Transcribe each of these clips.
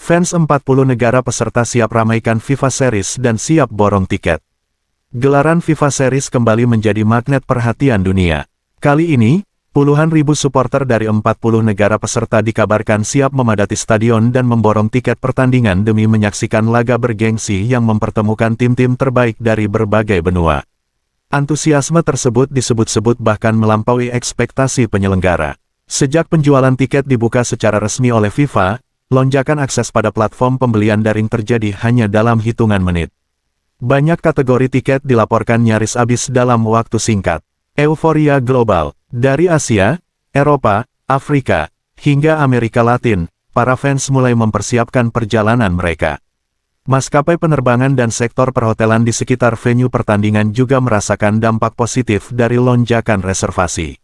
Fans 40 negara peserta siap ramaikan FIFA Series dan siap borong tiket. Gelaran FIFA Series kembali menjadi magnet perhatian dunia. Kali ini, puluhan ribu supporter dari 40 negara peserta dikabarkan siap memadati stadion dan memborong tiket pertandingan demi menyaksikan laga bergengsi yang mempertemukan tim-tim terbaik dari berbagai benua. Antusiasme tersebut disebut-sebut bahkan melampaui ekspektasi penyelenggara. Sejak penjualan tiket dibuka secara resmi oleh FIFA, lonjakan akses pada platform pembelian daring terjadi hanya dalam hitungan menit. Banyak kategori tiket dilaporkan nyaris habis dalam waktu singkat. Euforia global. Dari Asia, Eropa, Afrika, hingga Amerika Latin, para fans mulai mempersiapkan perjalanan mereka. Maskapai penerbangan dan sektor perhotelan di sekitar venue pertandingan juga merasakan dampak positif dari lonjakan reservasi.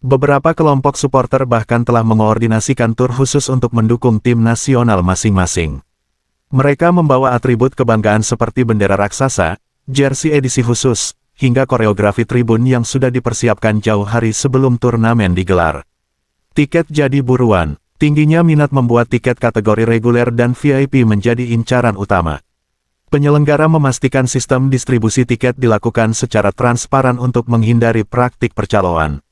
Beberapa kelompok supporter bahkan telah mengoordinasikan tur khusus untuk mendukung tim nasional masing-masing. Mereka membawa atribut kebanggaan seperti bendera raksasa, jersey edisi khusus, hingga koreografi tribun yang sudah dipersiapkan jauh hari sebelum turnamen digelar. Tiket jadi buruan. Tingginya minat membuat tiket kategori reguler dan VIP menjadi incaran utama. Penyelenggara memastikan sistem distribusi tiket dilakukan secara transparan untuk menghindari praktik percaloan.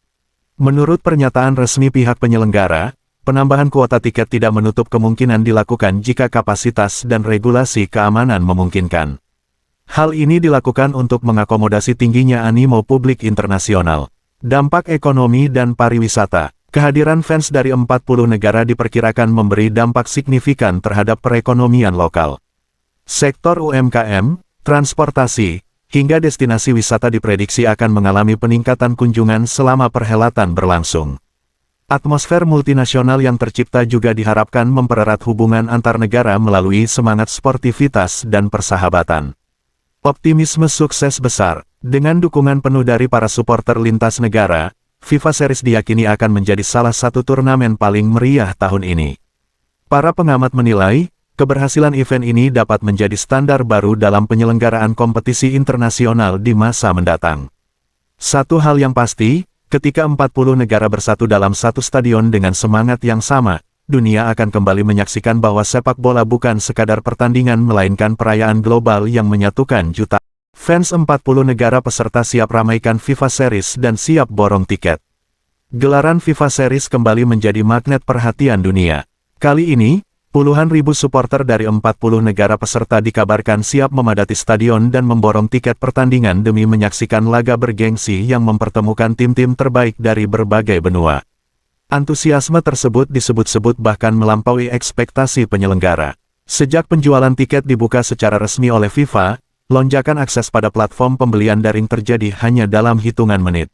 Menurut pernyataan resmi pihak penyelenggara, penambahan kuota tiket tidak menutup kemungkinan dilakukan jika kapasitas dan regulasi keamanan memungkinkan. Hal ini dilakukan untuk mengakomodasi tingginya animo publik internasional. Dampak ekonomi dan pariwisata. Kehadiran fans dari 40 negara diperkirakan memberi dampak signifikan terhadap perekonomian lokal. Sektor UMKM, transportasi, hingga destinasi wisata diprediksi akan mengalami peningkatan kunjungan selama perhelatan berlangsung. Atmosfer multinasional yang tercipta juga diharapkan mempererat hubungan antar negara melalui semangat sportivitas dan persahabatan. Optimisme sukses besar. Dengan dukungan penuh dari para supporter lintas negara, FIFA Series diyakini akan menjadi salah satu turnamen paling meriah tahun ini. Para pengamat menilai, keberhasilan event ini dapat menjadi standar baru dalam penyelenggaraan kompetisi internasional di masa mendatang. Satu hal yang pasti, ketika 40 negara bersatu dalam satu stadion dengan semangat yang sama, dunia akan kembali menyaksikan bahwa sepak bola bukan sekadar pertandingan melainkan perayaan global yang menyatukan jutaan. Fans 40 negara peserta siap ramaikan FIFA Series dan siap borong tiket. Gelaran FIFA Series kembali menjadi magnet perhatian dunia. Kali ini, puluhan ribu supporter dari 40 negara peserta dikabarkan siap memadati stadion dan memborong tiket pertandingan demi menyaksikan laga bergengsi yang mempertemukan tim-tim terbaik dari berbagai benua. Antusiasme tersebut disebut-sebut bahkan melampaui ekspektasi penyelenggara. Sejak penjualan tiket dibuka secara resmi oleh FIFA, lonjakan akses pada platform pembelian daring terjadi hanya dalam hitungan menit.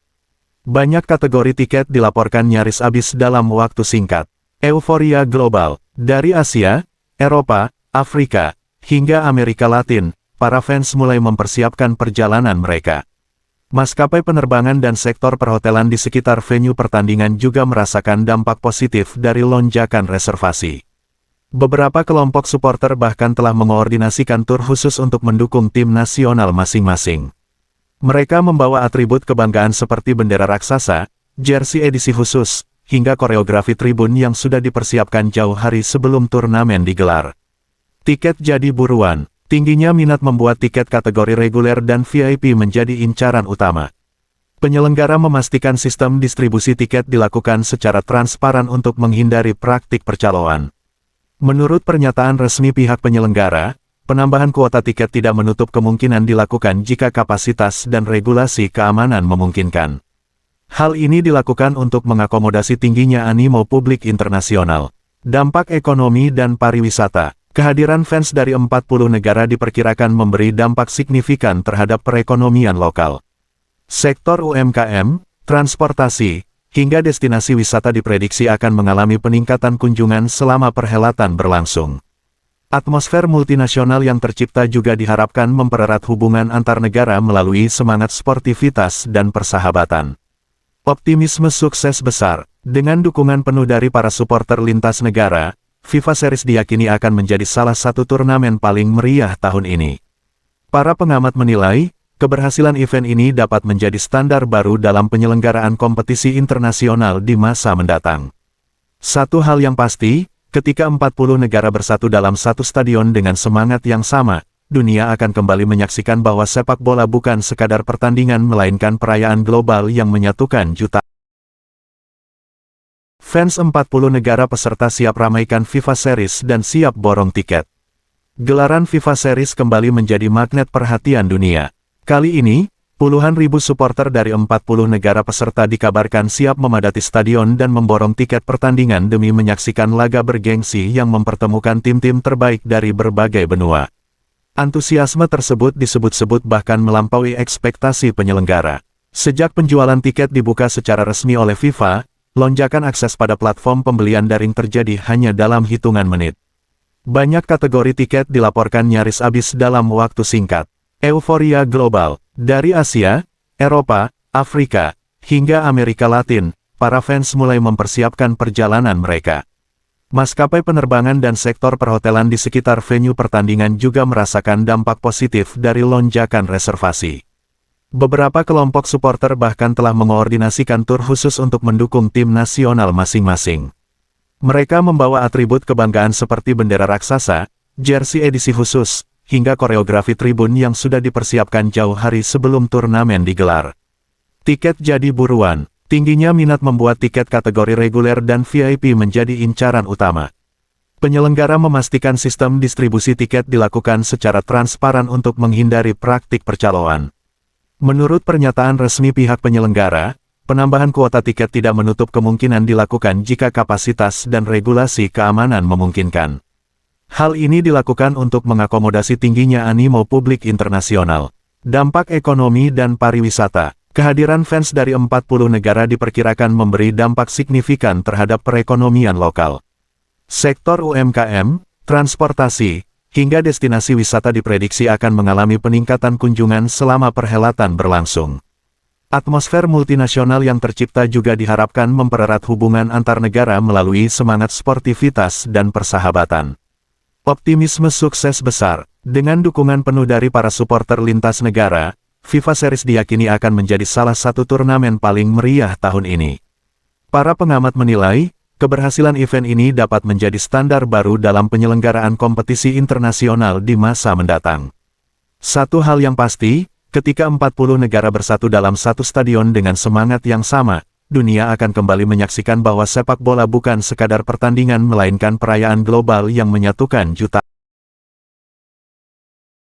Banyak kategori tiket dilaporkan nyaris habis dalam waktu singkat. Euforia global. Dari Asia, Eropa, Afrika, hingga Amerika Latin, para fans mulai mempersiapkan perjalanan mereka. Maskapai penerbangan dan sektor perhotelan di sekitar venue pertandingan juga merasakan dampak positif dari lonjakan reservasi. Beberapa kelompok supporter bahkan telah mengoordinasikan tur khusus untuk mendukung tim nasional masing-masing. Mereka membawa atribut kebanggaan seperti bendera raksasa, jersey edisi khusus, hingga koreografi tribun yang sudah dipersiapkan jauh hari sebelum turnamen digelar. Tiket jadi buruan. Tingginya minat membuat tiket kategori reguler dan VIP menjadi incaran utama. Penyelenggara memastikan sistem distribusi tiket dilakukan secara transparan untuk menghindari praktik percaloan. Menurut pernyataan resmi pihak penyelenggara, penambahan kuota tiket tidak menutup kemungkinan dilakukan jika kapasitas dan regulasi keamanan memungkinkan. Hal ini dilakukan untuk mengakomodasi tingginya animo publik internasional. Dampak ekonomi dan pariwisata. Kehadiran fans dari 40 negara diperkirakan memberi dampak signifikan terhadap perekonomian lokal. Sektor UMKM, transportasi, hingga destinasi wisata diprediksi akan mengalami peningkatan kunjungan selama perhelatan berlangsung. Atmosfer multinasional yang tercipta juga diharapkan mempererat hubungan antar negara melalui semangat sportivitas dan persahabatan. Optimisme sukses besar. Dengan dukungan penuh dari para supporter lintas negara, FIFA Series diyakini akan menjadi salah satu turnamen paling meriah tahun ini. Para pengamat menilai, keberhasilan event ini dapat menjadi standar baru dalam penyelenggaraan kompetisi internasional di masa mendatang. Satu hal yang pasti, ketika 40 negara bersatu dalam satu stadion dengan semangat yang sama, dunia akan kembali menyaksikan bahwa sepak bola bukan sekadar pertandingan melainkan perayaan global yang menyatukan jutaan. Fans 40 negara peserta siap ramaikan FIFA Series dan siap borong tiket. Gelaran FIFA Series kembali menjadi magnet perhatian dunia. Kali ini, puluhan ribu supporter dari 40 negara peserta dikabarkan siap memadati stadion dan memborong tiket pertandingan demi menyaksikan laga bergengsi yang mempertemukan tim-tim terbaik dari berbagai benua. Antusiasme tersebut disebut-sebut bahkan melampaui ekspektasi penyelenggara. Sejak penjualan tiket dibuka secara resmi oleh FIFA, lonjakan akses pada platform pembelian daring terjadi hanya dalam hitungan menit. Banyak kategori tiket dilaporkan nyaris habis dalam waktu singkat. Euforia global. Dari Asia, Eropa, Afrika, hingga Amerika Latin, para fans mulai mempersiapkan perjalanan mereka. Maskapai penerbangan dan sektor perhotelan di sekitar venue pertandingan juga merasakan dampak positif dari lonjakan reservasi. Beberapa kelompok supporter bahkan telah mengoordinasikan tur khusus untuk mendukung tim nasional masing-masing. Mereka membawa atribut kebanggaan seperti bendera raksasa, jersey edisi khusus, hingga koreografi tribun yang sudah dipersiapkan jauh hari sebelum turnamen digelar. Tiket jadi buruan. Tingginya minat membuat tiket kategori reguler dan VIP menjadi incaran utama. Penyelenggara memastikan sistem distribusi tiket dilakukan secara transparan untuk menghindari praktik percaloan. Menurut pernyataan resmi pihak penyelenggara, penambahan kuota tiket tidak menutup kemungkinan dilakukan jika kapasitas dan regulasi keamanan memungkinkan. Hal ini dilakukan untuk mengakomodasi tingginya animo publik internasional. Dampak ekonomi dan pariwisata. Kehadiran fans dari 40 negara diperkirakan memberi dampak signifikan terhadap perekonomian lokal. Sektor UMKM, transportasi, hingga destinasi wisata diprediksi akan mengalami peningkatan kunjungan selama perhelatan berlangsung. Atmosfer multinasional yang tercipta juga diharapkan mempererat hubungan antar negara melalui semangat sportivitas dan persahabatan. Optimisme sukses besar. Dengan dukungan penuh dari para supporter lintas negara, FIFA Series diyakini akan menjadi salah satu turnamen paling meriah tahun ini. Para pengamat menilai, keberhasilan event ini dapat menjadi standar baru dalam penyelenggaraan kompetisi internasional di masa mendatang. Satu hal yang pasti, ketika 40 negara bersatu dalam satu stadion dengan semangat yang sama, dunia akan kembali menyaksikan bahwa sepak bola bukan sekadar pertandingan melainkan perayaan global yang menyatukan jutaan.